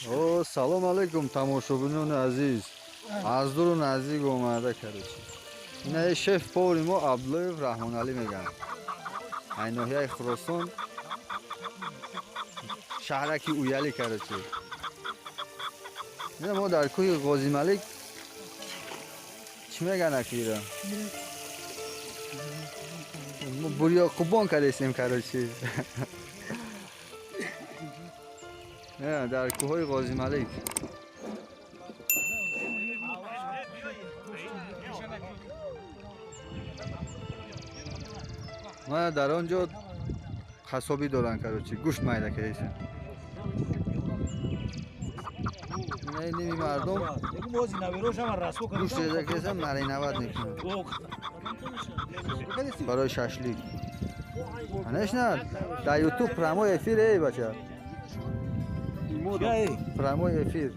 او سلام علیکم تماشاگران عزیز. از دور و نزدیک اومده کراچی. اینا شف پوری ما عبدالله رحمان علی میگن. این ناحیه خراسان شهرکی اویالی کراچی. نه ما در کوی غازی ملک چی میگن اکیرا؟ ما بریا قبان کردیم کراچی. نه در کوههای غازی ملک. ما در آنجا خصابی دارن کراچی گوشت میده کردیم. نه نیمی مردم گوشت دیده کردیم مرینواد میکنن برای ششلیک. انش نه در یوتیوب پرامو افیر ای بچه. پرامو افیر.